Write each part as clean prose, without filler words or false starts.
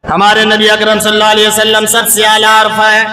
ہمارے نبی اکرم صلی اللہ علیہ وسلم سب سے اعلیٰ عرف ہے.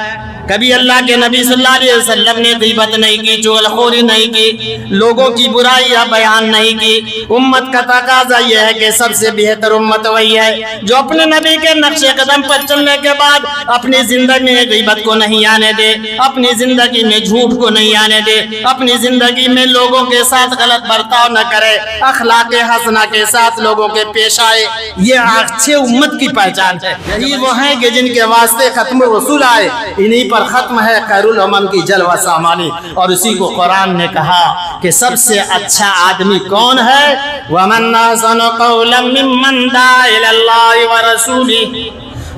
کبھی اللہ کے نبی صلی اللہ علیہ وسلم نے غیبت نہیں کی، چغلخوری نہیں کی، لوگوں کی برائی یا بیان نہیں کی. امت کا تقاضا یہ ہے کہ سب سے بہتر امت وہی ہے جو اپنے نبی کے نقش قدم پر چلنے کے بعد اپنی زندگی میں غیبت کو نہیں آنے دے، اپنی زندگی میں جھوٹ کو نہیں آنے دے، اپنی زندگی میں لوگوں کے ساتھ غلط برتاؤ نہ کرے، اخلاق حسنہ کے ساتھ لوگوں کے پیش آئے. یہ اچھے امت کی پہچان ہے. یہی وہ ہیں کہ جن کے واسطے ختم رسول آئے، انہی پر ختم ہے خیر الامم کی جلوہ سامانی. اور اسی کو قرآن نے کہا کہ سب سے اچھا آدمی کون ہے؟ وَمَنْ أَحْسَنُ قَوْلًا مِّمَّنْ دَعَا إِلَى اللَّهِ وَرَسُولِهِ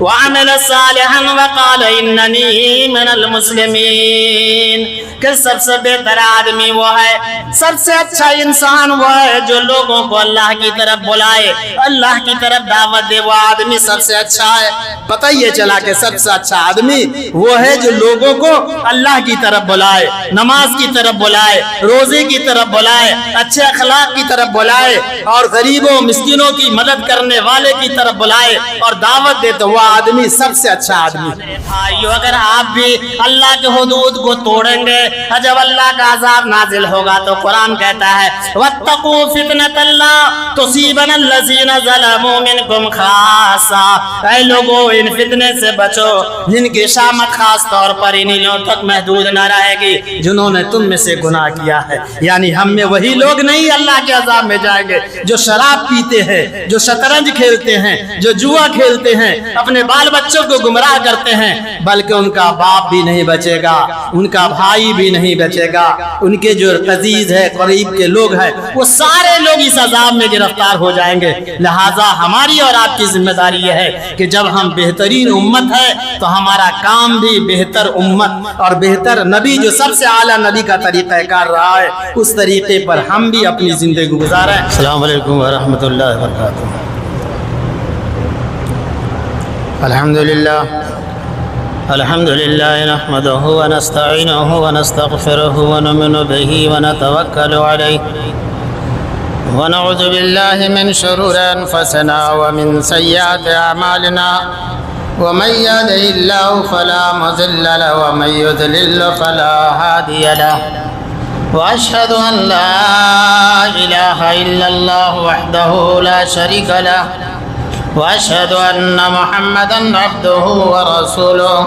وَعَمِلَ صَالِحًا وَقَالَ إِنَّنِي مِنَ الْمُسْلِمِينَ. کہ سب سے بہتر آدمی وہ ہے، سب سے اچھا انسان وہ ہے جو لوگوں کو اللہ کی طرف بلائے، اللہ کی طرف دعوت دے. وہ آدمی سب سے اچھا ہے. پتہ یہ چلا کہ سب سے اچھا آدمی وہ ہے جو لوگوں کو اللہ کی طرف بلائے، نماز کی طرف بلائے، روزے کی طرف بلائے، اچھے اخلاق کی طرف بلائے، اور غریبوں مسکینوں کی مدد کرنے والے کی طرف بلائے اور دعوت دے. تو وہ آدمی سب سے اچھا آدمی. بھائیو، اگر آپ بھی اللہ کے حدود کو توڑیں گے، جب اللہ کا عذاب نازل ہوگا تو قرآن کہتا ہے وَاتَّقُوا فِتْنَةَ لَا تُصِيبَنَ الَّذِينَ ظَلَمُوا مِنْكُمْ خَاصَّةً. اے لوگوں، ان فتنے سے بچو جن کی شامت خاص طور پر انہی لوگوں تک محدود نہ رہے گی جنہوں نے تم میں سے گناہ کیا ہے. یعنی ہم میں وہی لوگ نہیں اللہ کے عذاب میں جائیں گے جو شراب پیتے ہیں، جو شطرنج کھیلتے ہیں، جو جوا کھیلتے ہیں، اپنے بال بچوں کو گمراہ کرتے ہیں، بلکہ ان کا باپ بھی نہیں بچے گا، ان کا بھائی بھی نہیں بچے گا، ان کے جو عزیز ہے، قریب کے لوگ ہیں، وہ سارے لوگ اس عذاب میں گرفتار ہو جائیں گے. لہٰذا ہماری اور آپ کی ذمہ داری یہ ہے کہ جب ہم بہترین امت ہے تو ہمارا کام بھی بہتر امت اور بہتر نبی جو سب سے اعلیٰ نبی کا طریقہ کار رہا ہے اس طریقے پر ہم بھی اپنی زندگی گزاریں. السلام علیکم ورحمۃ اللہ وبرکاتہ. الحمد لله نحمده ونستعينه ونستغفره ونؤمن به ونتوكل عليه ونعوذ بالله من شرور أنفسنا ومن سيئات أعمالنا ومن يهده الله فلا مضل له ومن يضلل فلا هادي له وأشهد أن لا إله إلا الله وحده لا شريك له وأشهد أن محمدًا عبده ورسوله.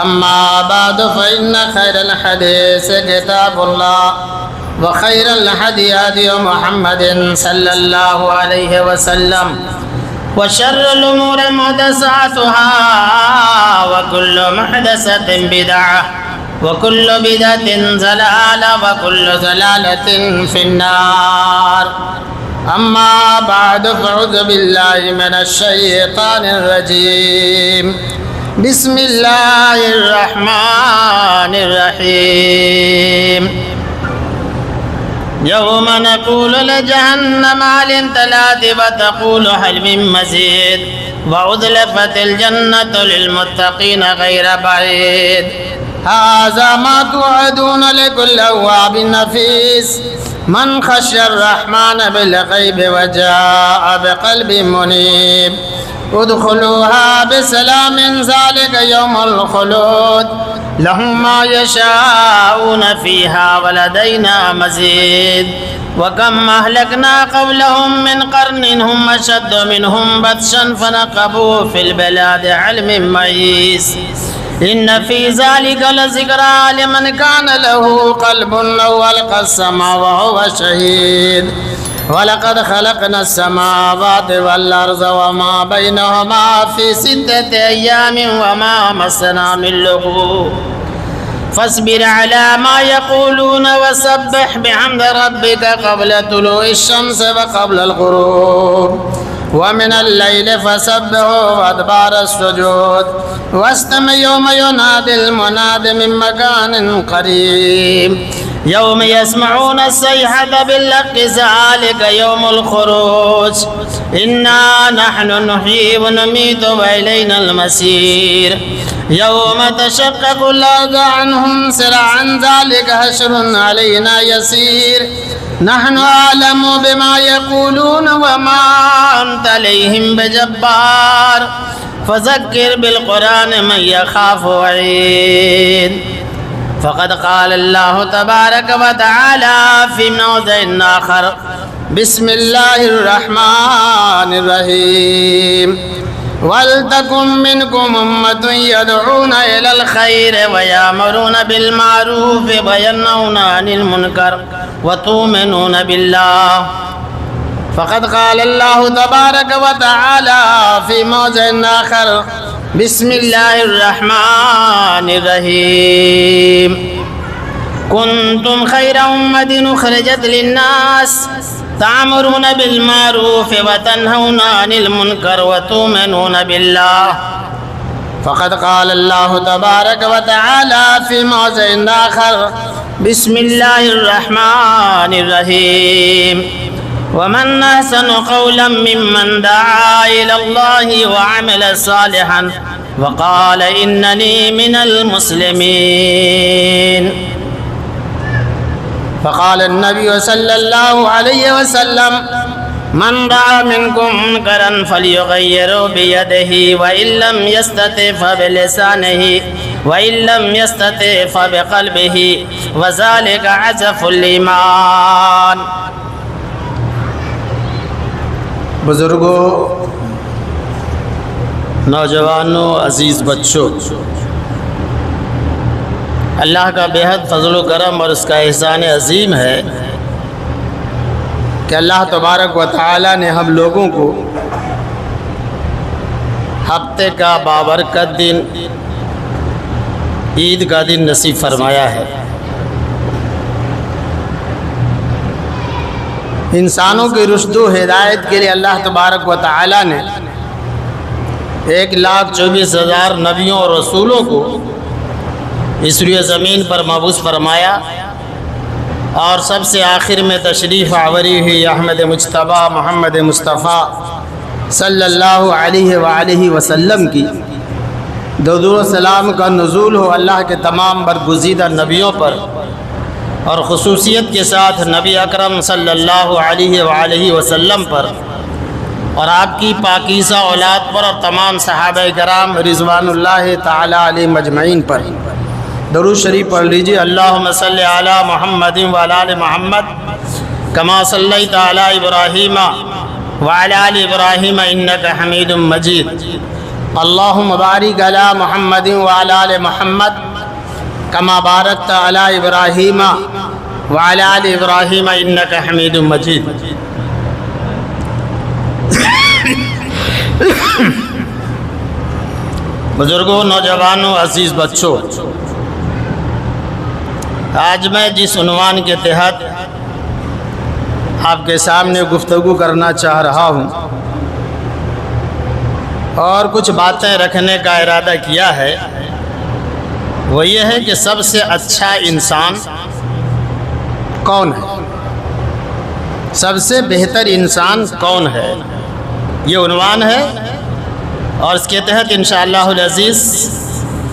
أما بعد فإن خير الحديث كتاب الله وخير الهدي هدي محمد صلى الله عليه وسلم وشر الأمور محدثاتها وكل محدثة بدعة وكل بدعة ضلالة وكل ضلالة في النار. أما بعد فأعوذ بالله من الشيطان الرجيم. بسم الله الرحمن الرحيم. يوم نقول لجهنم هل امتلأت وتقول هل من مزيد وأزلفت الجنة للمتقين غير بعيد. هذا ما توعدون لكل أواب نفيس من خشي الرحمن بالغيب وجاء بقلب منيب. ادخلوها بسلام ذلك يوم الخلود لهم ما يشاءون فيها ولدينا مزيد. وكم أهلكنا قبلهم من قرن هم أشد منهم بطشا فنقبوا في البلاد هل من محيص. إن في ذلك لذكرى لمن كان له قلب أو ألقى السمع وهو شهيد. ولقد خلقنا السماوات والأرض وما بينهما في 6 أيام وما مسنا من لغوب. فاصبر على ما يقولون وسبح بحمد ربك قبل طلوع الشمس وقبل الغروب ومن الليل فسبحه وأدبار السجود واستمع يوم ينادي المناد من مكان قريب. يوم يسمعون الصيحة بالحق ذلك يوم الخروج. إنا نحن نحيي ونميت وإلينا المصير. يوم تشقق الأرض عنهم سرعا ذلك حشر علينا يسير. نحن أعلم بما يقولون وما أنت عليهم بجبار. فذكر بالقرآن من يخاف وعيد. فقد قال الله تبارك وتعالى في موضع آخر: بسم الله الرحمن الرحيم ولتكن منكم أمة يدعون إلى الخير ويأمرون بالمعروف وينهون عن المنكر وتؤمنون بالله. فقد قال الله تبارك وتعالى في موضع آخر: بسم الله الرحمن الرحيم كنتم خير أمة أخرجت للناس تأمرون بالمعروف وتنهون عن المنكر وتؤمنون بالله. فقد قال الله تبارك وتعالى في موضع آخر: بسم الله الرحمن الرحيم ومن أحسن قولا ممن دعا إلى الله وعمل صالحا وقال إنني من المسلمين. فقال النبي صلى الله عليه وسلم: من رأى منكم منكرا فليغيره بيده وإن لم يستطع فبلسانه وإن لم يستطع فبقلبه وذلك عزف الإيمان. بزرگوں، نوجوانوں، عزیز بچوں، اللہ کا بےحد فضل و کرم اور اس کا احسان عظیم ہے کہ اللہ تبارک و تعالی نے ہم لوگوں کو ہفتے کا بابرکت دن، عید کا دن نصیب فرمایا ہے. انسانوں کی رشد و ہدایت کے لیے اللہ تبارک و تعالی نے 1,24,000 نبیوں اور رسولوں کو اس روئے زمین پر مبعوث فرمایا، اور سب سے آخر میں تشریف آوری ہوئی احمد مجتبیٰ محمد مصطفیٰ صلی اللہ علیہ وآلہ وسلم کی درود و سلام کا نزول ہو اللہ کے تمام برگزیدہ نبیوں پر، اور خصوصیت کے ساتھ نبی اکرم صلی اللہ علیہ وآلہ وسلم پر اور آپ کی پاکیزہ اولاد پر اور تمام صحابہ کرام رضوان اللہ تعالی علیہ مجمعین پر درود شریف پڑھ لیجیے. اللہم صلی علی محمد وعلی آل محمد کما صلیت علی ابراہیم وعلی آل ابراہیم انک حمید مجید. اللہم بارک علی محمد وعلی آل محمد کما بارکت علی ابراہیم وعلی آل ابراہیم انک حمید مجید. بزرگوں، نوجوانوں، عزیز بچوں، آج میں جس عنوان کے تحت آپ کے سامنے گفتگو کرنا چاہ رہا ہوں اور کچھ باتیں رکھنے کا ارادہ کیا ہے، وہ یہ ہے کہ سب سے اچھا انسان کون ہے، سب سے بہتر انسان کون ہے، یہ عنوان ہے، اور اس کے تحت انشاءاللہ العزیز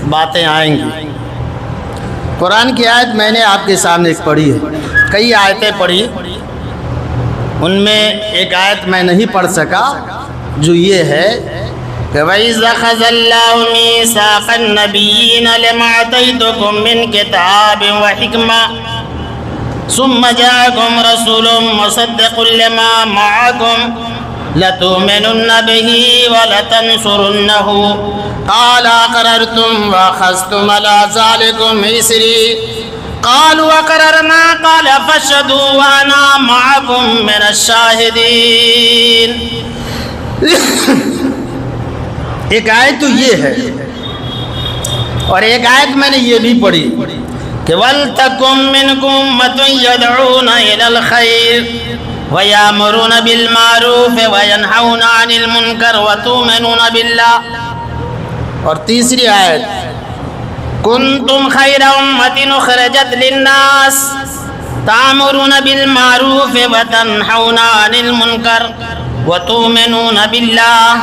باتیں آئیں گی. قرآن کی آیت میں نے آپ کے سامنے ایک پڑھی ہے، کئی آیتیں پڑھی، ان میں ایک آیت میں نہیں پڑھ سکا جو یہ ہے کہ وَإِذْ أَخَذَ اللَّهُ مِيثَاقَ النَّبِيِّينَ لَمَا آتَيْتُكُم مِّن كِتَابٍ وَحِكْمَةٍ ثُمَّ جَاءَكُمْ رَسُولٌ مُّصَدِّقٌ لِّمَا مَعَكُمْ لَتُؤْمِنُنَّ بِهِ وَلَتَنصُرُنَّهُ قال أقررتم وأخذتم على ذلكم إصري قالوا أقررنا قال فاشهدوا وأنا معكم من الشاهدين. ایک آیت تو یہ ہے، اور ایک آیت میں نے یہ بھی پڑھی کہ وَلْتَكُن مِّنكُمْ أُمَّةٌ يَدْعُونَ إِلَى الْخَيْرِ وَيَأْمُرُونَ بِالْمَعْرُوفِ وَيَنْهَوْنَ عَنِ الْمُنكَرِ وَتُؤْمِنُونَ بِاللَّهِ. اور تیسری آیت کنتم خیر امۃ اخرجت للناس تأمرون بالمعروف وتنہون عن المنکر وتؤمنون باللہ.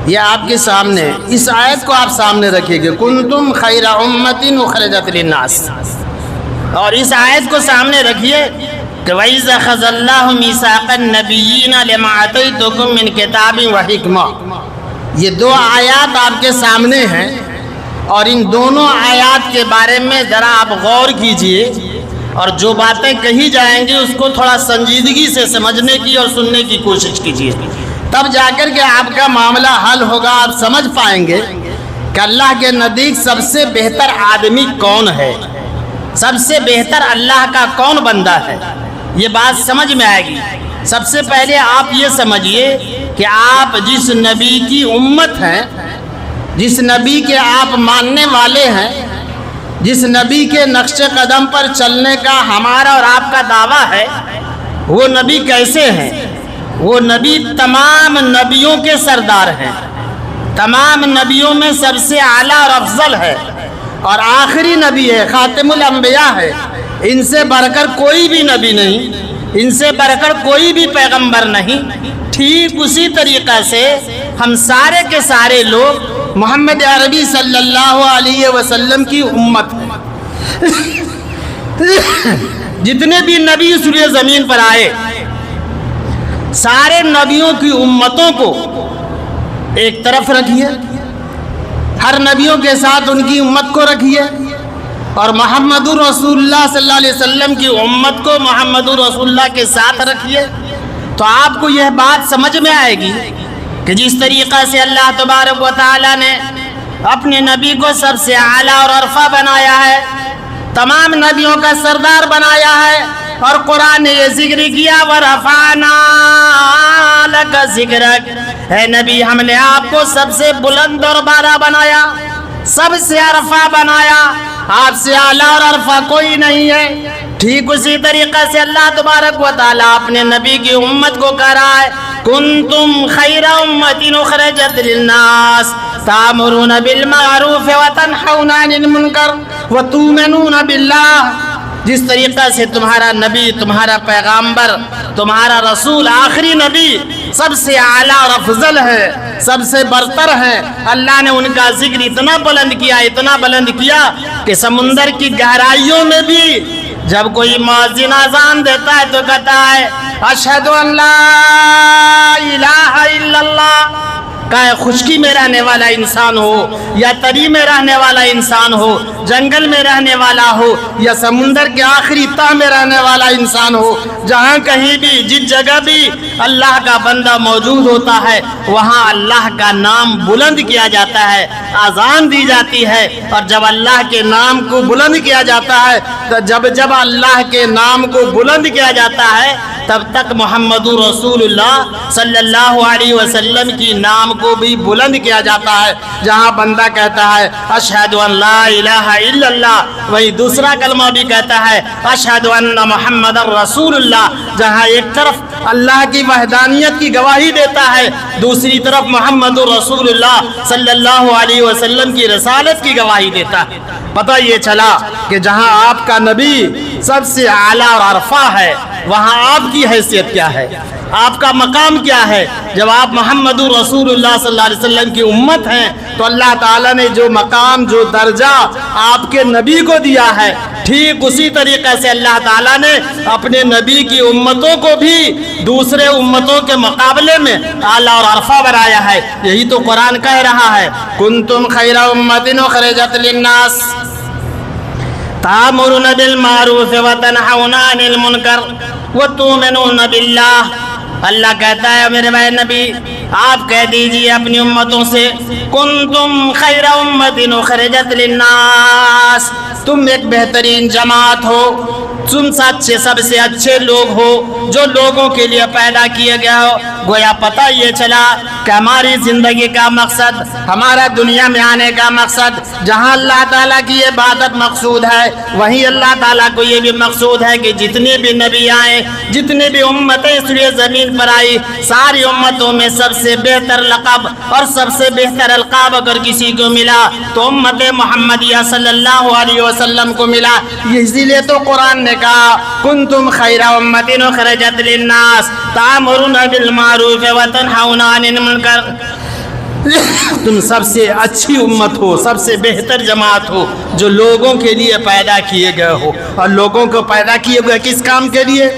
یہ آپ کے سامنے اس آیت کو آپ سامنے رکھیں گے، کنتم خیر امۃ اخرجت للناس، اور اس آیت کو سامنے رکھیے کہ وَإِذْ أَخَذَ اللَّهُ مِيثَاقَ النَّبِيِّينَ لَمَا آتَيْتُكُم مِّن كِتَابٍ وَحِكْمَةٍ. یہ دو آیات آپ کے سامنے ہیں اور ان دونوں آیات کے بارے میں ذرا آپ غور کیجئے اور جو باتیں کہی جائیں گی اس کو تھوڑا سنجیدگی سے سمجھنے کی اور سننے کی کوشش کیجئے، تب جا کر کے آپ کا معاملہ حل ہوگا۔ آپ سمجھ پائیں گے کہ اللہ کے نزدیک سب سے بہتر آدمی کون ہے، سب سے بہتر اللہ کا کون بندہ ہے، یہ بات سمجھ میں آئے گی۔ سب سے پہلے آپ یہ سمجھیے کہ آپ جس نبی کی امت ہیں، جس نبی کے آپ ماننے والے ہیں، جس نبی کے نقش قدم پر چلنے کا ہمارا اور آپ کا دعویٰ ہے، وہ نبی کیسے ہیں؟ وہ نبی تمام نبیوں کے سردار ہیں، تمام نبیوں میں سب سے اعلیٰ اور افضل ہے اور آخری نبی ہے، خاتم الانبیاء ہے۔ ان سے بڑھ کر کوئی بھی نبی نہیں، ان سے بڑھ کر کوئی بھی پیغمبر نہیں۔ ٹھیک اسی طریقہ سے ہم سارے کے سارے لوگ محمد عربی صلی اللہ علیہ وسلم کی امت ہیں۔ جتنے بھی نبی اس لیے زمین پر آئے، سارے نبیوں کی امتوں کو ایک طرف رکھیے، ہر نبیوں کے ساتھ ان کی امت کو رکھیے، اور محمد رسول اللہ صلی اللہ علیہ وسلم کی امت کو محمد رسول اللہ کے ساتھ رکھیے، تو آپ کو یہ بات سمجھ میں آئے گی کہ جس طریقہ سے اللہ تبارک و تعالیٰ نے اپنے نبی کو سب سے اعلیٰ اور عرفہ بنایا ہے، تمام نبیوں کا سردار بنایا ہے، اور قرآن نے یہ ذکر کیا وَرَفَعْنَا لَكَ ذِكْرَكَ، اے نبی ہم نے آپ کو سب سے بلند اور بالا بنایا، سب سے عرفہ بنایا، آپ سے اعلیٰ اور عرفہ کوئی نہیں ہے۔ ٹھیک اسی طریقہ سے اللہ تبارک و تعالیٰ اپنے نبی کی امت کو کہہ رہا ہے کنتم خیر امت اخرجت للناس تأمرون بالمعروف وتنہون عن المنکر وتؤمنون باللہ۔ جس طریقہ سے تمہارا نبی، تمہارا پیغامبر، تمہارا رسول، آخری نبی سب سے اعلیٰ اور افضل ہے، سب سے برتر ہے، اللہ نے ان کا ذکر اتنا بلند کیا، اتنا بلند کیا کہ سمندر کی گہرائیوں میں بھی جب کوئی مؤذن اذان دیتا ہے تو کہتا ہے اشہد ان لا الہ الا اللہ، چاہے خشکی میں رہنے والا انسان ہو یا تری میں رہنے والا انسان ہو، جنگل میں رہنے والا ہو یا سمندر کے آخری تہ میں رہنے والا انسان ہو، جہاں کہیں بھی جس جگہ بھی اللہ کا بندہ موجود ہوتا ہے وہاں اللہ کا نام بلند کیا جاتا ہے، اذان دی جاتی ہے، اور جب اللہ کے نام کو بلند کیا جاتا ہے تو جب اللہ کے نام کو بلند کیا جاتا ہے تب تک محمد رسول اللہ صلی اللہ علیہ وسلم کی نام کو بھی بلند کیا جاتا ہے۔ جہاں بندہ کہتا ہے اشہد ان لا الہ الا اللہ، وہی دوسرا کلمہ بھی کہتا ہے اشہد ان محمد رسول اللہ، جہاں ایک طرف اللہ کی وحدانیت کی گواہی دیتا ہے، دوسری طرف محمد رسول اللہ صلی اللہ علیہ وسلم کی رسالت کی گواہی دیتا ہے۔ پتہ یہ چلا کہ جہاں آپ کا نبی سب سے اعلیٰ اور عرفہ ہے وہاں آپ کی حیثیت کیا ہے، آپ کا مقام کیا ہے۔ جب آپ محمد رسول اللہ صلی اللہ علیہ وسلم کی امت ہیں تو اللہ تعالیٰ نے جو مقام، جو درجہ آپ کے نبی کو دیا ہے، ٹھیک اسی طریقے سے اللہ تعالیٰ نے اپنے نبی کی امتوں کو بھی دوسرے امتوں کے مقابلے میں اعلیٰ اور عرفہ بنایا ہے۔ یہی تو قرآن کہہ رہا ہے کنتم خیر امت اخرجت للناس تأمرون بالمعروف وتنہون عن المنکر وتؤمنون باللہ۔ اللہ کہتا ہے میرے بھائی نبی آپ کہہ دیجئے اپنی امتوں سے کنتم خیر امت اخرجت للناس، تم ایک بہترین جماعت ہو، تم سب سے اچھے لوگ ہو جو لوگوں کے لیے پیدا کیے گئے ہو۔ گویا پتہ یہ چلا کہ ہماری زندگی کا مقصد، ہمارا دنیا میں آنے کا مقصد، جہاں اللہ تعالیٰ کی عبادت مقصود ہے وہیں اللہ تعالیٰ کو یہ بھی مقصود ہے کہ جتنے بھی نبی آئے، جتنے بھی امتیں اس لیے زمین پر آئی، ساری امتوں میں سب سے بہتر لقب اور سب سے بہتر القاب اگر کسی کو ملا تو امت محمدیہ صلی اللہ علیہ وسلم کو ملا۔ اسی لیے تو قرآن نے کہا کنتم خیر امت اخرجت للناس تأمرون بالمعروف وتنہون عن المنکر، تم سب سے اچھی امت ہو، سب سے بہتر جماعت ہو جو لوگوں کے لیے پیدا کیے گئے ہو۔ اور لوگوں کو پیدا کیے گئے کس کام کے لیے؟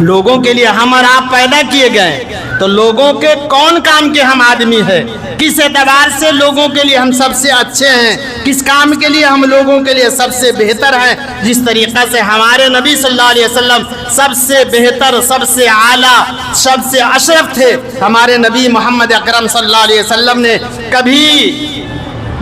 لوگوں کے لیے ہم اور آپ پیدا کیے گئے تو لوگوں کے کون کام کے ہم آدمی ہیں؟ کس اعتبار سے لوگوں کے لیے ہم سب سے اچھے ہیں؟ کس کام کے لیے ہم لوگوں کے لیے سب سے بہتر ہیں؟ جس طریقہ سے ہمارے نبی صلی اللہ علیہ وسلم سب سے بہتر، سب سے اعلیٰ، سب سے اشرف تھے۔ ہمارے نبی محمد اکرم صلی اللہ علیہ وسلم نے کبھی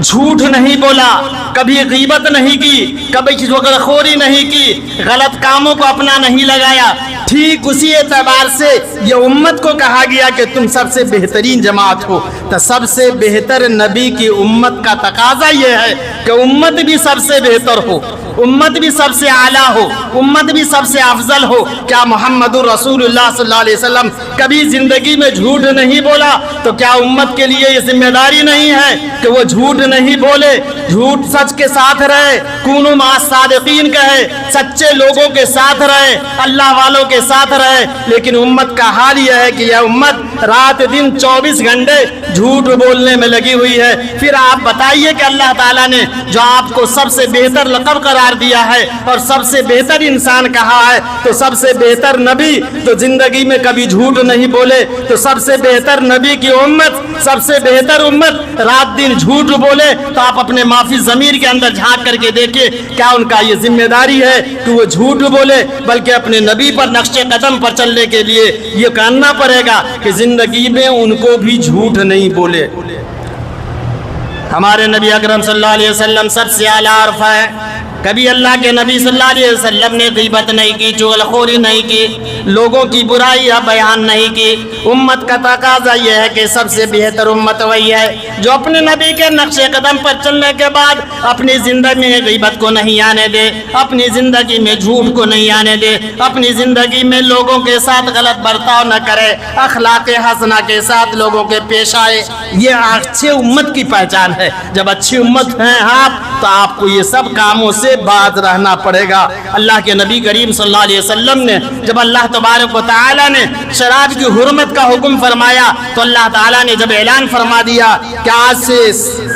جھوٹ نہیں بولا، کبھی غیبت نہیں کی، کبھی خوری نہیں کی، غلط کاموں کو اپنا نہیں لگایا۔ ٹھیک اسی اعتبار سے یہ امت کو کہا گیا کہ تم سب سے بہترین جماعت ہو۔ تو سب سے بہتر نبی کی امت کا تقاضا یہ ہے کہ امت بھی سب سے بہتر ہو، امت بھی سب سے اعلیٰ ہو، امت بھی سب سے افضل ہو۔ کیا محمد الرسول اللہ صلی اللہ علیہ وسلم کبھی زندگی میں جھوٹ نہیں بولا؟ تو کیا امت کے لیے یہ ذمہ داری نہیں ہے کہ وہ جھوٹ نہیں بولے، جھوٹ سچ کے ساتھ رہے، کونوا مع الصادقین کہے، سچے لوگوں کے ساتھ رہے، اللہ والوں کے ساتھ رہے؟ لیکن امت کا حال یہ ہے کہ یہ امت رات دن 24 گھنٹے جھوٹ بولنے میں لگی ہوئی ہے۔ پھر آپ بتائیے کہ اللہ تعالیٰ نے جو آپ کو سب سے بہتر لقب قرار دیا ہے اور سب سے بہتر انسان کہا ہے، تو سب سے بہتر نبی تو زندگی میں کبھی جھوٹ نہیں بولے، تو سب سے بہتر نبی کی امت، سب سے بہتر امت رات دن جھوٹ بولے، تو آپ اپنے معافی ضمیر کے اندر جھانک کر کے دیکھیے کیا ان کا یہ ذمہ داری ہے کہ وہ جھوٹ بولے؟ بلکہ اپنے نبی پر نقش قدم پر چلنے کے لیے یہ کرنا پڑے گا کہ زندگی میں ان کو بھی جھوٹ نہیں بولے۔ ہمارے نبی اکرم صلی اللہ علیہ وسلم سب سے اعلیٰ عرف ہے۔ کبھی اللہ کے نبی صلی اللہ علیہ وسلم نے غیبت نہیں کی، چغلخوری نہیں کی، لوگوں کی برائی یا بیان نہیں کی۔ امت کا تقاضا یہ ہے کہ سب سے بہتر امت وہی ہے جو اپنے نبی کے نقش قدم پر چلنے کے بعد اپنی زندگی میں غیبت کو نہیں آنے دے، اپنی زندگی میں جھوٹ کو نہیں آنے دے، اپنی زندگی میں لوگوں کے ساتھ غلط برتاؤ نہ کرے، اخلاق حسنہ کے ساتھ لوگوں کے پیش آئے۔ یہ اچھی امت کی پہچان ہے۔ جب اچھی امت ہیں آپ تو آپ کو یہ سب کاموں سے باز رہنا پڑے گا۔ اللہ کے نبی کریم صلی اللہ علیہ وسلم نے جب اللہ تبارک و تعالی نے شراب کی حرمت کا حکم فرمایا تو اللہ تعالیٰ نے جب اعلان فرما دیا کہ آج سے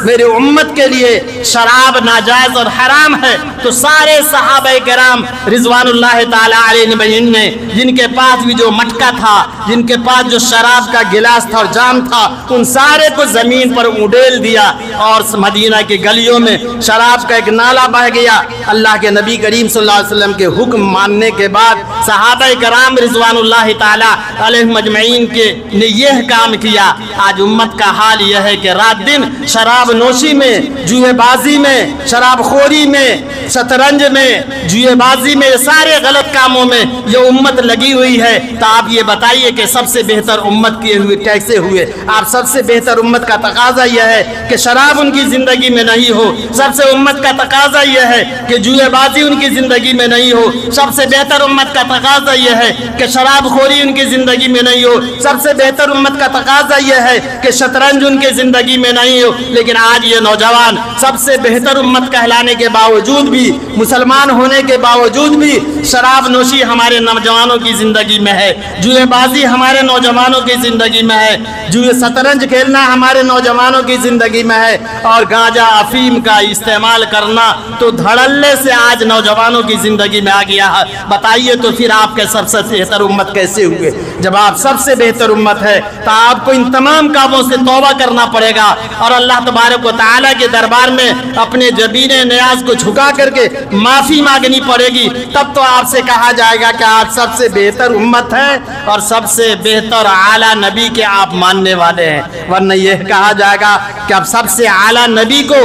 میری امت کے لیے شراب ناجائز اور حرام ہے، تو سارے صحابہ کرام رضوان اللہ تعالیٰ علیہ نے جن کے پاس بھی جو مٹکا تھا، جن کے پاس جو شراب کا گلاس تھا اور جام تھا، ان سارے کو زمین پر اڈیل دیا اور مدینہ کی گلیوں میں شراب کا ایک نالا بہ گیا۔ اللہ کے نبی کریم صلی اللہ علیہ وسلم کے حکم ماننے کے بعد صحابہ کرام رضوان اللہ تعالیٰ علیہ مجمعین نے یہ کام کیا۔ آج امت کا حال یہ ہے کہ رات دن شراب نوشی میں، جوئے بازی میں، شراب خوری میں، شطرنج میں، جوئے بازی میں، سارے غلط کاموں میں یہ امت لگی ہوئی ہے۔ تو آپ یہ بتائیے کہ سب سے بہتر امت کیے ہوئے کیسے ہوئے؟ آپ سب سے بہتر امت کا تقاضا یہ ہے کہ شراب ان کی زندگی میں نہیں ہو، سب سے امت کا تقاضا یہ ہے کہ جوئے بازی ان کی زندگی میں نہیں ہو، سب سے بہتر امت کا تقاضا یہ ہے کہ شراب خوری ان کی زندگی میں نہیں ہو، سب سے بہتر امت کا تقاضا یہ ہے کہ شطرنج ان کی زندگی میں نہیں ہو۔ لیکن آج یہ نوجوان سب سے بہتر امت کہلانے کے باوجود بھی، مسلمان ہونے کے باوجود بھی شراب نوشی ہمارے نوجوانوں کی زندگی میں ہے، جوئے بازی ہمارے نوجوانوں کی زندگی میں ہے، جوئے شطرنج کھیلنا ہمارے نوجوانوں کی زندگی میں ہے، اور گانجا افیم کا استعمال کرنا تو دھڑلے سے آج نوجوانوں کی زندگی میں آ گیا ہے۔ بتائیے تو پھر آپ کے سب سے بہتر امت کیسے ہوئے؟ جب آپ سب سے بہتر امت ہے تو آپ کو ان تمام کاموں سے توبہ کرنا پڑے گا اور اللہ تبارک و تعالیٰ کے دربار میں اپنے جبین نیاز کو جھکا کر کے معافی مانگنی پڑے گی۔ تب تو آپ سے کہا جائے گا کہ آپ سب سے بہتر امت ہے اور سب سے بہتر اعلیٰ نبی کے آپ ماننے والے ہیں، ورنہ یہ کہا جائے گا کہ آپ سب سے اعلیٰ نبی کو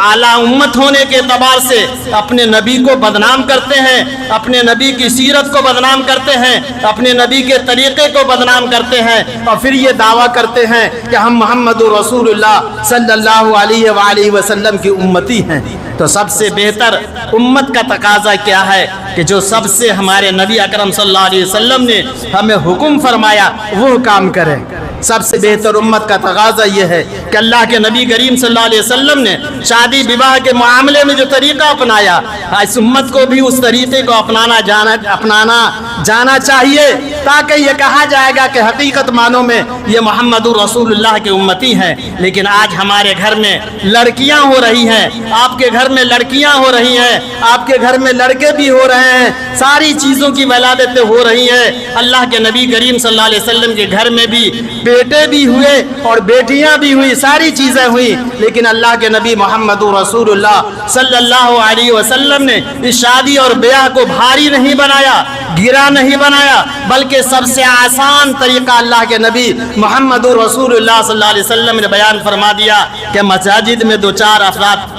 اعلیٰ امت ہونے کے اعتبار سے اپنے نبی کو بدنام کرتے ہیں، اپنے نبی کی سیرت کو بدنام کرتے ہیں، اپنے نبی کے طریقے کو بدنام کرتے ہیں، اور پھر یہ دعویٰ کرتے ہیں کہ ہم محمد رسول اللہ صلی اللہ علیہ وآلہ وسلم کی امتی ہیں۔ تو سب سے بہتر امت کا تقاضا کیا ہے کہ جو سب سے ہمارے نبی اکرم صلی اللہ علیہ وسلم نے ہمیں حکم فرمایا وہ کام کریں۔ سب سے بہتر امت کا تقاضا یہ ہے کہ اللہ کے نبی کریم صلی اللہ علیہ وسلم نے شادی بیواہ کے معاملے میں جو طریقہ اپنایا، اس امت کو بھی اس طریقے کو اپنانا جانا چاہیے تاکہ یہ کہا جائے گا کہ حقیقت معنوں میں یہ محمد رسول اللہ کے امتی ہیں۔ لیکن آج ہمارے گھر میں لڑکیاں ہو رہی ہیں، آپ کے گھر میں لڑکیاں ہو رہی ہیں، آپ کے گھر میں لڑکے بھی ہو رہے ہیں، ساری چیزوں کی ولادتیں ہو رہی ہیں۔ اللہ کے نبی کریم صلی اللہ علیہ وسلم کے گھر میں بھی بیٹے بھی ہوئے اور بیٹیاں بھی ہوئی، ساری چیزیں ہوئی، لیکن اللہ کے نبی محمد رسول اللہ صلی اللہ علیہ وسلم نے اس شادی اور بیاہ کو بھاری نہیں بنایا، گرا نہیں بنایا، بلکہ سب سے آسان طریقہ اللہ کے نبی محمد رسول اللہ صلی اللہ علیہ وسلم نے بیان فرما دیا کہ مساجد میں 2-4 افراد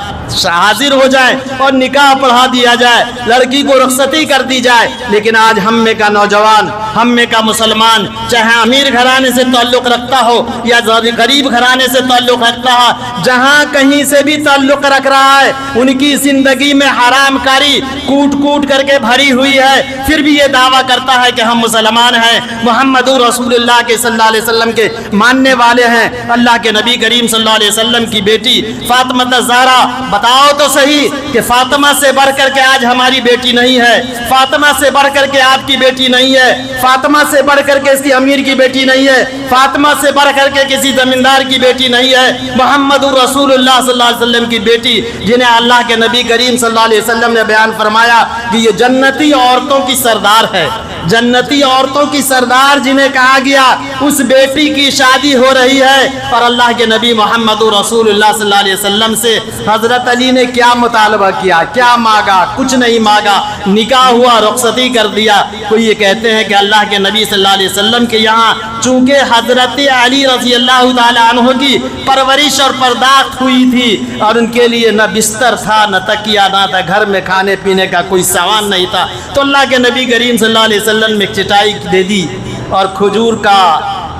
حاضر ہو جائیں اور نکاح پڑھا دیا جائے، لڑکی کو رخصتی کر دی جائے۔ لیکن آج ہم میں کا نوجوان، ہم میں کا مسلمان، چاہے امیر گھرانے سے تعلق رکھتا ہو یا غریب گھرانے سے تعلق رکھتا ہو، جہاں کہیں سے بھی تعلق رکھ رہا ہے، ان کی زندگی میں حرام کاری کوٹ کوٹ کر کے بھری ہوئی ہے، پھر بھی یہ دعویٰ کرتا ہے کہ ہم مسلمان ہیں، محمد رسول اللہ کے صلی اللہ علیہ وسلم کے ماننے والے ہیں۔ اللہ کے نبی کریم صلی اللہ علیہ وسلم کی بیٹی فاطمہ الزہرا، بتاؤ تو صحیح کہ فاطمہ سے بڑھ کر کے آج ہماری بیٹی نہیں ہے، فاطمہ سے بڑھ کر کے آپ کی بیٹی نہیں ہے، فاطمہ سے بڑھ کر کے کسی امیر کی بیٹی نہیں ہے، فاطمہ سے بڑھ کر کے کسی زمیندار کی بیٹی نہیں ہے، محمد رسول اللہ صلی اللہ علیہ وسلم کی بیٹی، جنہیں اللہ کے نبی کریم صلی اللہ علیہ وسلم نے بیان فرمایا کہ یہ جنتی عورتوں کی سردار ہے، جنتی عورتوں کی سردار جنہیں کہا گیا، اس بیٹی کی شادی ہو رہی ہے۔ اور اللہ کے نبی محمد رسول اللہ صلی اللہ علیہ وسلم سے حضرت علی نے کیا مطالبہ کیا، کیا مانگا؟ کچھ نہیں مانگا، نکاح ہوا، رخصتی کر دیا۔ کوئی یہ کہتے ہیں کہ اللہ کے نبی صلی اللہ علیہ وسلم کے یہاں چونکہ حضرت علی رضی اللہ تعالی عنہ کی پرورش اور پرداخت ہوئی تھی اور ان کے لیے نہ بستر تھا، نہ تکیہ، نہ تھا گھر میں کھانے پینے کا کوئی سامان نہیں تھا، تو اللہ کے نبی کریم صلی اللہ علیہ وسلم نے ایک چٹائی دے دی اور کھجور کا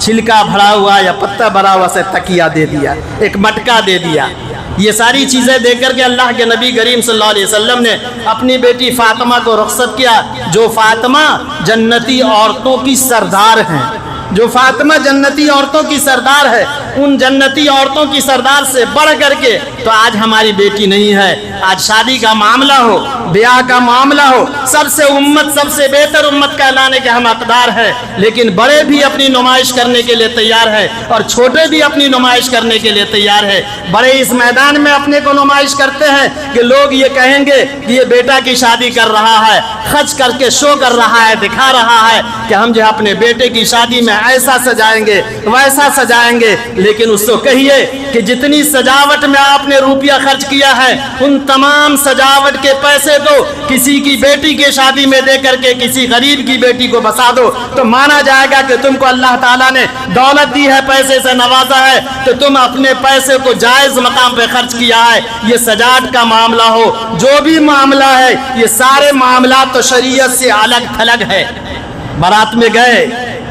چھلکا بھرا ہوا یا پتہ بھرا ہوا سے تکیہ دے دیا، ایک مٹکا دے دیا۔ یہ ساری چیزیں دے کر کے اللہ کے نبی کریم صلی اللہ علیہ وسلم نے اپنی بیٹی فاطمہ کو رخصت کیا، جو فاطمہ جنتی عورتوں کی سردار ہیں، جو فاطمہ جنتی عورتوں کی سردار ہے، ان جنتی عورتوں کی سردار سے بڑھ کر کے تو آج ہماری بیٹی نہیں ہے۔ آج شادی کا معاملہ ہو، بیاہ کا معاملہ ہو، سب سے امت، سب سے بہتر امت کہلانے کے ہم حقدار ہیں، لیکن بڑے بھی اپنی نمائش کرنے کے لیے تیار ہے اور چھوٹے بھی اپنی نمائش کرنے کے لیے تیار ہے۔ بڑے اس میدان میں اپنے کو نمائش کرتے ہیں کہ لوگ یہ کہیں گے کہ یہ بیٹا کی شادی کر رہا ہے، خرچ کر کے شو کر رہا ہے، دکھا رہا ہے کہ ہم جو اپنے بیٹے کی شادی میں ایسا سجائیں گے، ویسا سجائیں گے۔ لیکن اس کو کہیے کہ جتنی سجاوٹ میں آپ نے روپیہ خرچ کیا ہے، ان تمام سجاوٹ کے پیسے کو کسی کی بیٹی کی شادی میں دے کر کے کسی غریب کی بیٹی کو بسا دو، تو مانا جائے گا کہ تم کو اللہ تعالیٰ نے دولت دی ہے، پیسے سے نوازا ہے، تو تم اپنے پیسے کو جائز مقام پہ خرچ کیا ہے۔ یہ سجاوٹ کا معاملہ ہو، جو بھی معاملہ ہے، یہ سارے معاملات تو شریعت سے الگ تھلگ ہے۔ بارات میں گئے،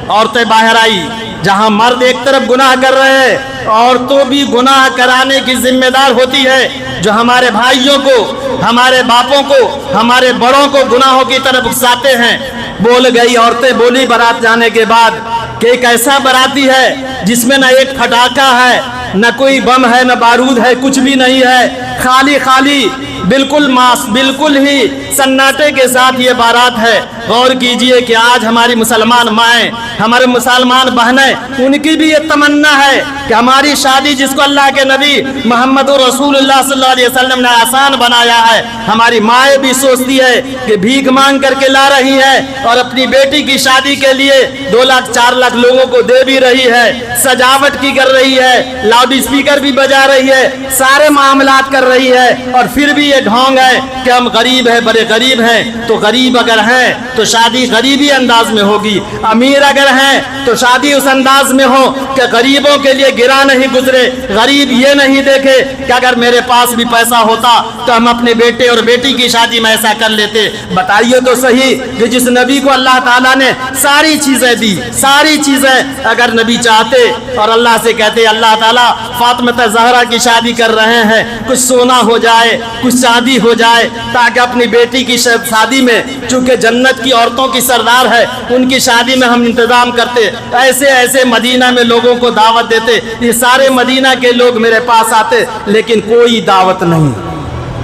عورتیں باہر آئی، جہاں مرد ایک طرف گناہ کر رہے ہیں، عورتوں بھی گناہ کرانے کی ذمہ دار ہوتی ہے، جو ہمارے بھائیوں کو، ہمارے باپوں کو، ہمارے بڑوں کو گناہوں کی طرف اکساتے ہیں۔ بول گئی عورتیں، بولی بارات جانے کے بعد کہ ایک ایسا باراتی ہے جس میں نہ ایک پھٹاکا ہے، نہ کوئی بم ہے، نہ بارود ہے، کچھ بھی نہیں ہے، خالی خالی، بالکل ہی سناٹے کے ساتھ یہ بارات ہے۔ غور کیجئے کہ آج ہماری مسلمان مائیں، ہمارے مسلمان بہنیں، ان کی بھی یہ تمنا ہے کہ ہماری شادی جس کو اللہ کے نبی محمد رسول اللہ صلی اللہ علیہ وسلم نے آسان بنایا ہے، ہماری مائیں بھی سوچتی ہے کہ بھیک مانگ کر کے لا رہی ہے اور اپنی بیٹی کی شادی کے لیے 2 لاکھ 4 لاکھ لوگوں کو دے بھی رہی ہے، سجاوٹ کی کر رہی ہے، لاؤڈ اسپیکر بھی بجا رہی ہے، سارے معاملات کر رہی ہے، اور پھر بھی یہ ڈھونگ ہے کہ ہم غریب ہیں، بڑے غریب ہیں۔ تو غریب اگر ہیں تو شادی غریبی انداز میں ہوگی، امیر اگر ہیں تو شادی اس انداز میں ہو کہ غریبوں کے لیے گرا نہیں گزرے، غریب یہ نہیں دیکھے کہ اگر میرے پاس بھی پیسہ ہوتا تو ہم اپنے بیٹے اور بیٹی کی شادی میں ایسا کر لیتے۔ بتائیے تو صحیح کہ جس نبی کو اللہ تعالیٰ نے ساری چیزیں دی، ساری چیزیں، اگر نبی چاہتے اور اللہ سے کہتے اللہ تعالیٰ فاطمہ زہرا کی شادی کر رہے ہیں، کچھ سونا ہو جائے، کچھ شادی ہو جائے، تاکہ اپنی بیٹی کی شادی میں، چونکہ جنت کی عورتوں کی سردار ہے، ان کی شادی میں ہم انتظام کرتے، ایسے ایسے مدینہ میں لوگوں کو دعوت دیتے، یہ سارے مدینہ کے لوگ میرے پاس آتے، لیکن کوئی دعوت نہیں،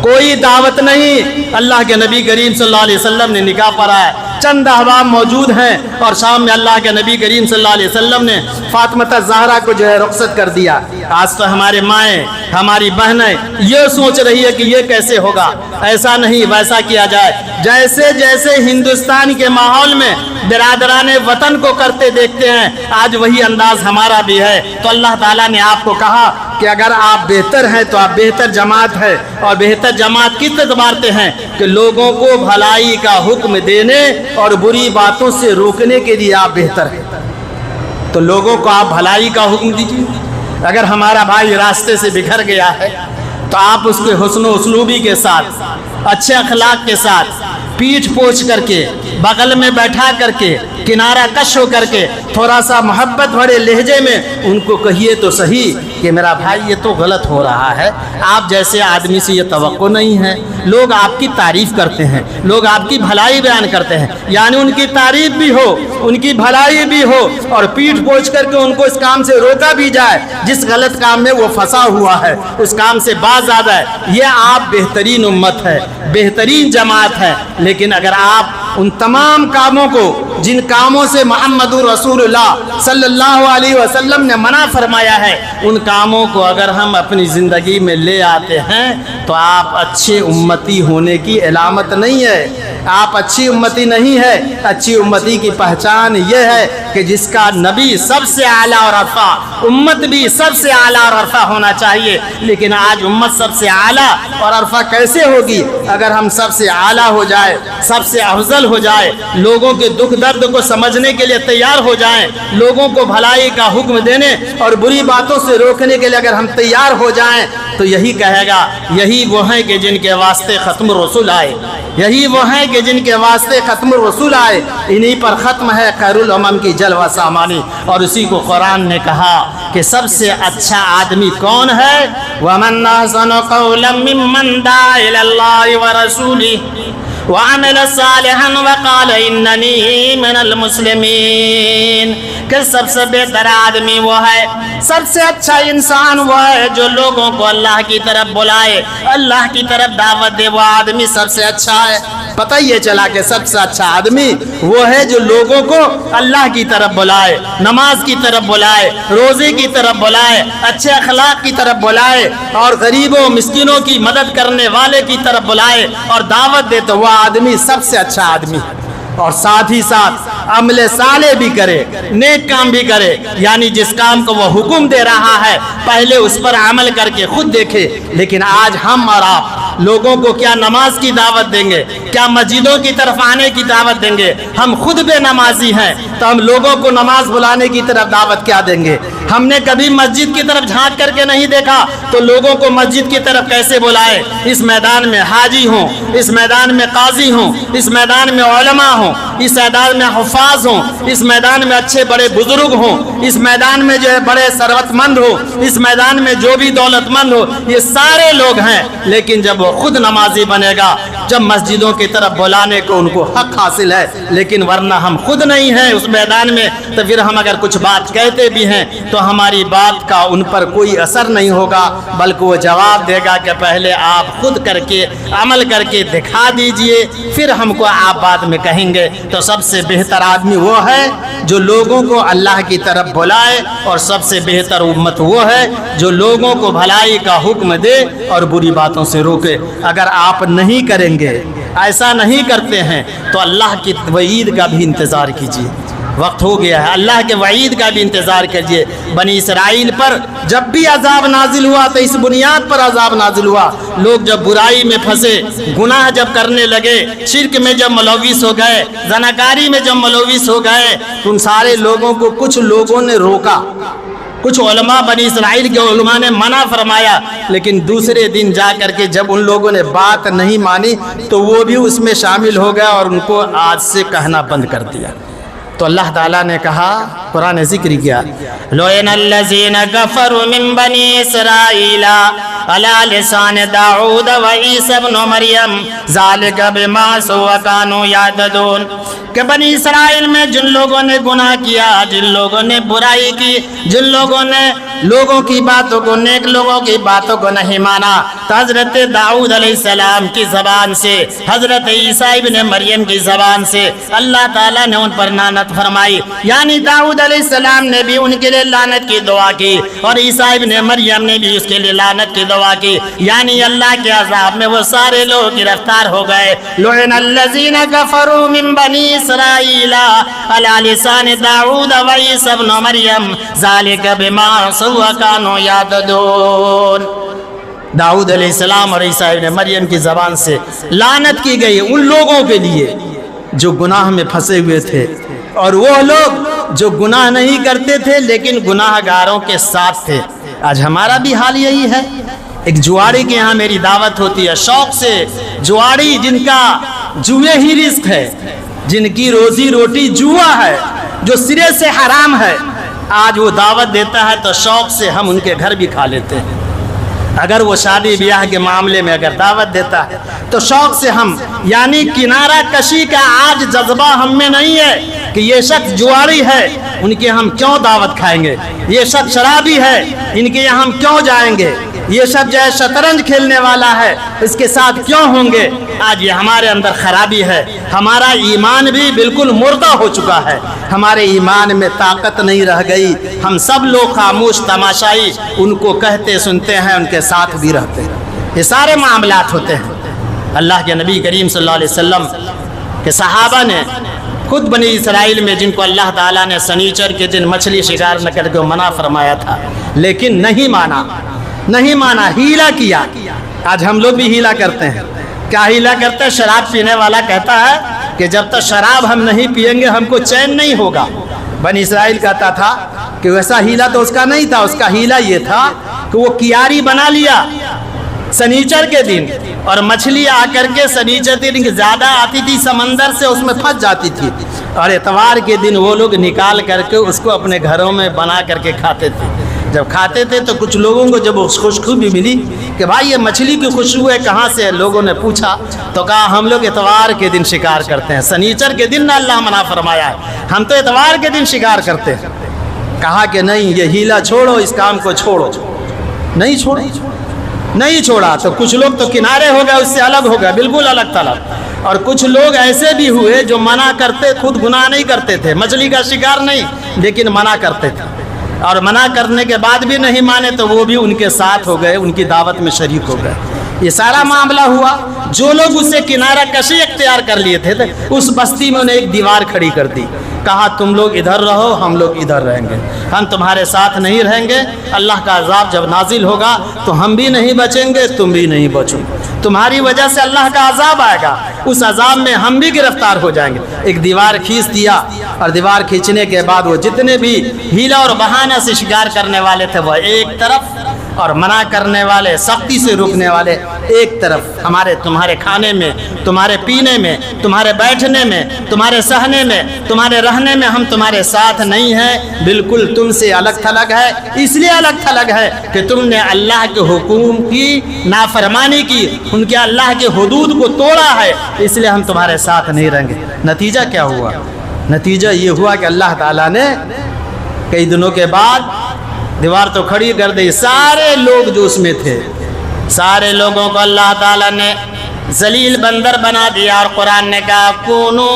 کوئی دعوت نہیں۔ اللہ کے نبی کریم صلی اللہ علیہ وسلم نے نکاح پڑھایا چند احباب موجود ہیں اور شام میں اللہ کے نبی کریم صلی اللہ علیہ وسلم نے فاطمہ زہرا کو جو ہے رخصت کر دیا۔ آج تو ہمارے مائیں، ہماری بہنیں یہ سوچ رہی ہے کہ یہ کیسے ہوگا، ایسا نہیں ویسا کیا جائے۔ جیسے جیسے ہندوستان کے ماحول میں برادران وطن کو کرتے دیکھتے ہیں، آج وہی انداز ہمارا بھی ہے۔ تو اللہ تعالیٰ نے آپ کو کہا کہ اگر آپ بہتر ہیں تو آپ بہتر جماعت ہے، اور بہتر جماعت کس اعتبار سے ہیں کہ لوگوں کو بھلائی کا حکم دینے اور بری باتوں سے روکنے کے لیے آپ بہتر ہیں۔ تو لوگوں کو آپ بھلائی کا حکم دیجیے۔ اگر ہمارا بھائی راستے سے بکھر گیا ہے تو آپ اس کے حسن و اسلوبی کے ساتھ، اچھے اخلاق کے ساتھ، پیٹھ پوچھ کر کے، بغل میں بیٹھا کر کے، کنارہ کش ہو کر کے، تھوڑا سا محبت بھرے لہجے میں ان کو کہیے تو صحیح کہ میرا بھائی یہ تو غلط ہو رہا ہے۔ آپ جیسے آدمی سے یہ توقع نہیں ہے۔ لوگ آپ کی تعریف کرتے ہیں، لوگ آپ کی بھلائی بیان کرتے ہیں، یعنی ان کی تعریف بھی ہو، ان کی بھلائی بھی ہو، اور پیٹھ پوچھ کر کے ان کو اس کام سے روکا بھی جائے جس غلط کام میں وہ پھنسا ہوا ہے، اس کام سے باز آتا ہے۔ یہ آپ بہترین امت ہے، بہترین جماعت ہے۔ لیکن اگر آپ ان تمام کاموں کو جن کاموں سے محمد رسول اللہ صلی اللہ علیہ وسلم نے منع فرمایا ہے، ان کاموں کو اگر ہم اپنی زندگی میں لے آتے ہیں تو آپ اچھے امتی ہونے کی علامت نہیں ہے، آپ اچھی امتی نہیں ہے۔ اچھی امتی کی پہچان یہ ہے کہ جس کا نبی سب سے اعلیٰ اور عرفہ، امت بھی سب سے اعلیٰ اور عرفہ ہونا چاہیے۔ لیکن آج امت سب سے اعلیٰ اور عرفہ کیسے ہوگی؟ اگر ہم سب سے اعلیٰ ہو جائے، سب سے افضل ہو جائے، لوگوں کے دکھ درد کو سمجھنے کے لیے تیار ہو جائیں، لوگوں کو بھلائی کا حکم دینے اور بری باتوں سے روکنے کے لیے اگر ہم تیار ہو جائیں تو یہی کہے گا یہی وہ ہیں کہ جن کے واسطے ختم الرسول آئے، یہی وہ ہیں کہ جن کے واسطے ختم الرسول آئے، انہی پر ختم ہے خیر الامم کی جلوہ سامانی۔ اور اسی کو قرآن نے کہا کہ سب سے اچھا آدمی کون ہے؟ وَمَنْ أَحْسَنُ قَوْلًا مِّمَّنْ دَعَا إِلَى اللَّهِ وَرَسُولِهِ وعمل صالحا وقال اننی من المسلمین۔ کہ سب سے بہتر آدمی وہ ہے، سب سے اچھا انسان وہ ہے جو لوگوں کو اللہ کی طرف بلائے، اللہ کی طرف دعوت دے، وہ آدمی سب سے اچھا ہے۔ پتہ یہ چلا کہ سب سے اچھا آدمی وہ ہے جو لوگوں کو اللہ کی طرف بلائے، نماز کی طرف بلائے، روزے کی طرف بلائے، اچھے اخلاق کی طرف بلائے، اور غریبوں مسکینوں کی مدد کرنے والے کی طرف بلائے اور دعوت دے، تو وہ آدمی سب سے اچھا آدمی۔ اور ساتھ ہی ساتھ عمل صالح بھی کرے، نیک کام بھی کرے، یعنی جس کام کو وہ حکم دے رہا ہے پہلے اس پر عمل کر کے خود دیکھے۔ لیکن آج ہم اور آپ لوگوں کو کیا نماز کی دعوت دیں گے؟ کیا مسجدوں کی طرف آنے کی دعوت دیں گے؟ ہم خود بے نمازی ہیں تو ہم لوگوں کو نماز بلانے کی طرف دعوت کیا دیں گے؟ ہم نے کبھی مسجد کی طرف جھانک کر کے نہیں دیکھا تو لوگوں کو مسجد کی طرف کیسے بلائے؟ اس میدان میں حاجی ہوں، اس میدان میں قاضی ہوں، اس میدان میں علماء ہوں، اس میدان میں حفاظ ہوں، اس میدان میں اچھے بڑے بزرگ ہوں، اس میدان میں جو ہے بڑے ثروت مند ہوں، اس میدان میں جو بھی دولت مند ہو، یہ سارے لوگ ہیں۔ لیکن جب وہ خود نمازی بنے گا، جب مسجدوں کی طرف بلانے کو ان کو حق حاصل ہے، لیکن ورنہ ہم خود نہیں ہیں اس میدان میں، تو پھر ہم اگر کچھ بات کہتے بھی ہیں تو ہماری بات کا ان پر کوئی اثر نہیں ہوگا، بلکہ وہ جواب دے گا کہ پہلے آپ خود کر کے عمل کر کے دکھا دیجئے، پھر ہم کو آپ بعد میں کہیں گے۔ تو سب سے بہتر آدمی وہ ہے جو لوگوں کو اللہ کی طرف بلائے، اور سب سے بہتر امت وہ ہے جو لوگوں کو بھلائی کا حکم دے اور بری باتوں سے روکے۔ اگر آپ نہیں کریں گے، ایسا نہیں کرتے ہیں، تو اللہ کی وعید کا بھی انتظار کیجیے۔ وقت ہو گیا ہے، اللہ کے وعید کا بھی انتظار کیجیے۔ بنی اسرائیل پر جب بھی عذاب نازل ہوا تو اس بنیاد پر عذاب نازل ہوا، لوگ جب برائی میں پھنسے، گناہ جب کرنے لگے، شرک میں جب ملوث ہو گئے، زناکاری میں جب ملوث ہو گئے، تو ان سارے لوگوں کو کچھ لوگوں نے روکا، کچھ علماء بنی اسرائیل کے علماء نے منع فرمایا، لیکن دوسرے دن جا کر کے جب ان لوگوں نے بات نہیں مانی تو وہ بھی اس میں شامل ہو گیا اور ان کو آج سے کہنا بند کر دیا۔ تو اللہ تعالیٰ نے کہا، قرآن نے ذکر کیا، لَعِنَ الَّذِينَ كَفَرُوا مِن بَنِي إِسْرَائِيلَ عَلَى لِسَانِ دَاوُودَ وَعِيسَى ابْنُ مَرْيَمَ ذَلِكَ بِمَا عَصَوْا وَكَانُوا يَعْتَدُونَ۔ کہ بنی اسرائیل میں جن لوگوں نے گناہ کیا، جن لوگوں نے برائی کی، جن لوگوں نے لوگوں کی باتوں کو، نیک لوگوں کی باتوں کو نہیں مانا، تو حضرت داؤد علیہ السلام کی زبان سے، حضرت عیسیٰ ابن مریم کی زبان سے اللہ تعالیٰ نے ان پر لعنت فرمائی. یعنی داؤد علیہ السلام نے بھی ان کے لیے لعنت کی دعا کی اور عیسیٰ ابن مریم نے بھی اس کے لیے لعنت کی دعا کی. یعنی اللہ کے عذاب میں وہ سارے لوگ گرفتار ہو گئے. لعن الذین کفروا من بنی اسرائیل علی لسان داؤد و عیسیٰ ابن مریم ذالک بما عصوا وکانوا یعتدون. داؤد علیہ السلام اور عیسیٰ ابن مریم کی زبان سے لعنت کی گئی ان لوگوں کے لیے جو گناہ میں پھنسے ہوئے تھے، اور وہ لوگ جو گناہ نہیں کرتے تھے لیکن گناہ گاروں کے ساتھ تھے. آج ہمارا بھی حال یہی ہے. ایک جواری کے یہاں میری دعوت ہوتی ہے، شوق سے جواری جن کا جوئے ہی رزق ہے، جن کی روزی روٹی جوا ہے، جو سرے سے حرام ہے، آج وہ دعوت دیتا ہے تو شوق سے ہم ان کے گھر بھی کھا لیتے ہیں. اگر وہ شادی بیاہ کے معاملے میں اگر دعوت دیتا ہے تو شوق سے ہم، یعنی کنارہ کشی کا آج جذبہ ہم میں نہیں ہے کہ یہ شخص جواری ہے ان کے ہم کیوں دعوت کھائیں گے، یہ شخص شرابی ہے ان کے یہاں ہم کیوں جائیں گے، یہ شخص جو ہے شطرنج کھیلنے والا ہے اس کے ساتھ کیوں ہوں گے. آج یہ ہمارے اندر خرابی ہے. ہمارا ایمان بھی بالکل مردہ ہو چکا ہے، ہمارے ایمان میں طاقت نہیں رہ گئی. ہم سب لوگ خاموش تماشائی ان کو کہتے سنتے ہیں، ان کے ساتھ بھی رہتے ہیں. یہ سارے معاملات ہوتے ہیں. اللہ کے نبی کریم صلی اللہ علیہ وسلم کے صحابہ نے خود بنی اسرائیل میں جن کو اللہ تعالیٰ نے سنیچر کے دن مچھلی شکار نہ کر کے منع فرمایا تھا، لیکن نہیں مانا، ہیلا کیا. آج ہم لوگ بھی ہیلا کرتے ہیں. کیا ہیلا کرتے ہیں؟ شراب پینے والا کہتا ہے کہ جب تک شراب ہم نہیں پیئیں گے ہم کو چین نہیں ہوگا. بنی اسرائیل کہتا تھا کہ ویسا ہیلا تو اس کا نہیں تھا. اس کا ہیلا یہ تھا کہ وہ کیاری بنا لیا سنیچر کے دن، اور مچھلی آ کر کے سنیچر کے دن زیادہ آتی تھی سمندر سے، اس میں پھنس جاتی تھی، اور اتوار کے دن وہ لوگ نکال کر کے اس کو اپنے گھروں میں بنا کر کے کھاتے تھے. جب کھاتے تھے تو کچھ لوگوں کو جب خوشبو بھی ملی کہ بھائی یہ مچھلی کی خوشبو ہے کہاں سے ہے، لوگوں نے پوچھا تو کہا ہم لوگ اتوار کے دن شکار کرتے ہیں، سنیچر کے دن نہ اللہ منع فرمایا ہے، ہم تو اتوار کے دن شکار کرتے ہیں. کہا کہ نہیں، یہ ہیلا چھوڑو، اس کام کو چھوڑو. نہیں چھوڑا تو کچھ لوگ تو کنارے ہو گئے، اس سے الگ ہو گئے، بالکل الگ تھلگ. اور کچھ لوگ ایسے بھی ہوئے جو منع کرتے، خود گناہ نہیں کرتے تھے، مچھلی کا شکار نہیں، لیکن منع کرتے تھے، اور منع کرنے کے بعد بھی نہیں مانے تو وہ بھی ان کے ساتھ ہو گئے، ان کی دعوت میں شریک ہو گئے. یہ سارا معاملہ ہوا. جو لوگ اسے کنارہ کشی اختیار کر لیے تھے اس بستی میں انہیں ایک دیوار کھڑی کر دی. کہا تم لوگ ادھر رہو، ہم لوگ ادھر رہیں گے، ہم تمہارے ساتھ نہیں رہیں گے. اللہ کا عذاب جب نازل ہوگا تو ہم بھی نہیں بچیں گے، تم بھی نہیں بچو گے. تمہاری وجہ سے اللہ کا عذاب آئے گا، اس عذاب میں ہم بھی گرفتار ہو جائیں گے. ایک دیوار کھینچ دیا، اور دیوار کھینچنے کے بعد وہ جتنے بھی ہیلا اور بہانہ سے شکار کرنے والے تھے وہ ایک طرف، اور منع کرنے والے، سختی سے روکنے والے ایک طرف. ہمارے تمہارے کھانے میں، تمہارے پینے میں، تمہارے بیٹھنے میں، تمہارے سہنے میں، تمہارے رہنے میں ہم تمہارے ساتھ نہیں ہیں، بالکل تم سے الگ تھلگ ہے. اس لیے الگ تھلگ ہے کہ تم نے اللہ کے حکم کی نافرمانی کی، ان کے اللہ کے حدود کو توڑا ہے، اس لیے ہم تمہارے ساتھ نہیں رہیں گے. نتیجہ کیا ہوا؟ نتیجہ یہ ہوا کہ اللہ تعالیٰ نے کئی دنوں کے بعد دیوار تو کھڑی کر دی. سارے لوگ جو اس میں تھے، سارے لوگوں کو اللہ تعالیٰ نے ذلیل بندر بنا دیا، اور قرآن نے کہا کونو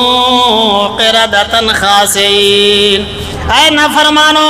قردۃ خاسئین. اے نافرمانو،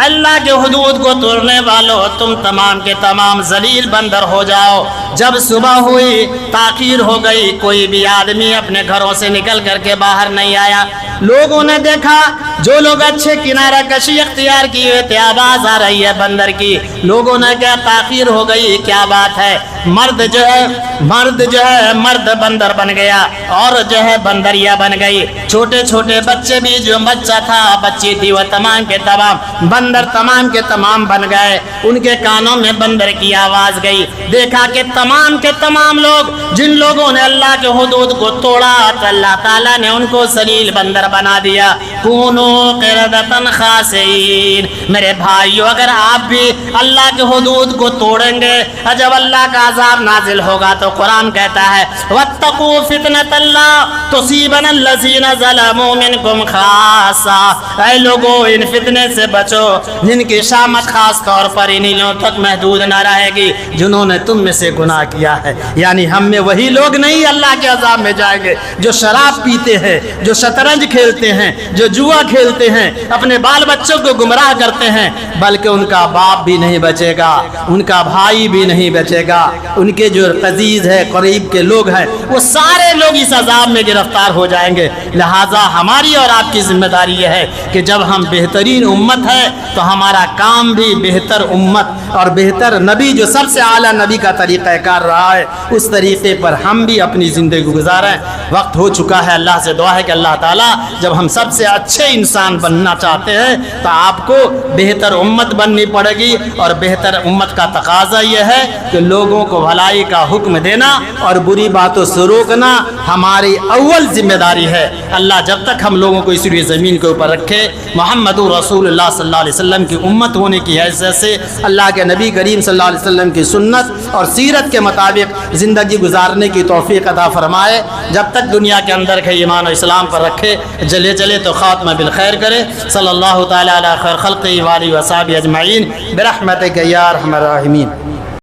اللہ کے حدود کو توڑنے والوں، تم تمام کے تمام ذلیل بندر ہو جاؤ. جب صبح ہوئی، تاخیر ہو گئی، کوئی بھی آدمی اپنے گھروں سے نکل کر کے باہر نہیں آیا. لوگوں نے دیکھا جو لوگ اچھے کنارہ کشی اختیار کیے تھے، آواز آ رہی ہے بندر کی. لوگوں نے کہا تاخیر ہو گئی، کیا بات ہے؟ مرد جو ہے مرد بندر بن گیا، اور جو ہے بندریہ بن گئی. چھوٹے چھوٹے بچے بھی، جو بچہ تھا بچی تھی، وہ تمام کے تمام بندر تمام کے تمام بن گئے. ان کے کانوں میں بندر کی آواز گئی. دیکھا کہ تمام کے تمام لوگ، جن لوگوں نے اللہ کے حدود کو توڑا تو اللہ تعالیٰ نے ان کو ذلیل بندر بنا دیا. کونو قردتن خاسئین۔ میرے بھائیو، اگر آپ بھی اللہ کے حدود کو توڑیں گے، جب اللہ کا عذاب نازل ہوگا تو قرآن کہتا ہے واتقوا فتنۃ لا تصیبن الذین ظلموا منکم خاصہ، اے لوگو ان فتنے سے بچو جن کی شامت خاص طور پر انہی لوگوں تک محدود نہ رہے گی جنہوں نے تم میں سے گناہ کیا ہے۔ یعنی ہم میں وہی لوگ نہیں اللہ کے عذاب میں جائیں گے جو شراب پیتے ہیں، جو شطرنج کھیلتے ہیں، جو جوا کھیلتے ہیں، اپنے بال بچوں کو گمراہ کرتے ہیں، بلکہ ان کا باپ بھی نہیں بچے گا، ان کا بھائی بھی نہیں بچے گا، ان کے جو عزیز ہے، قریب کے لوگ ہیں، وہ سارے لوگ اس عذاب میں گرفتار ہو جائیں گے۔ لہٰذا ہماری اور آپ کی ذمہ داری یہ ہے کہ جب ہم بہترین امت ہے تو ہمارا کام بھی بہتر امت اور بہتر نبی جو سب سے اعلیٰ نبی کا طریقہ کار رہا ہے اس طریقے پر ہم بھی اپنی زندگی گزاریں۔ وقت ہو چکا ہے، اللہ سے دعا ہے کہ اللہ تعالیٰ جب ہم سب سے اچھے انسان بننا چاہتے ہیں تو آپ کو بہتر امت بننی پڑے گی، اور بہتر امت کا تقاضا یہ ہے کہ لوگوں کو بھلائی کا حکم دینا اور بری باتوں سے روکنا ہماری اول ذمہ داری ہے۔ اللہ جب تک ہم لوگوں کو اس لیے زمین کے اوپر رکھے، محمد رسول اللہ صلی اللہ علیہ وسلم کی امت ہونے کی حیثیت سے اللہ کے نبی کریم صلی اللہ علیہ وسلم کی سنت اور سیرت کے مطابق زندگی گزارنے کی توفیق عطا فرمائے۔ جب تک دنیا کے اندر کے ایمان و اسلام پر رکھے، جلے چلے تو خاتمہ بالخیر کرے۔ صلی اللہ تعالی علی خیر خلقہ وآلہ وصحبہ اجمعین برحمتک یا ارحم الراحمین۔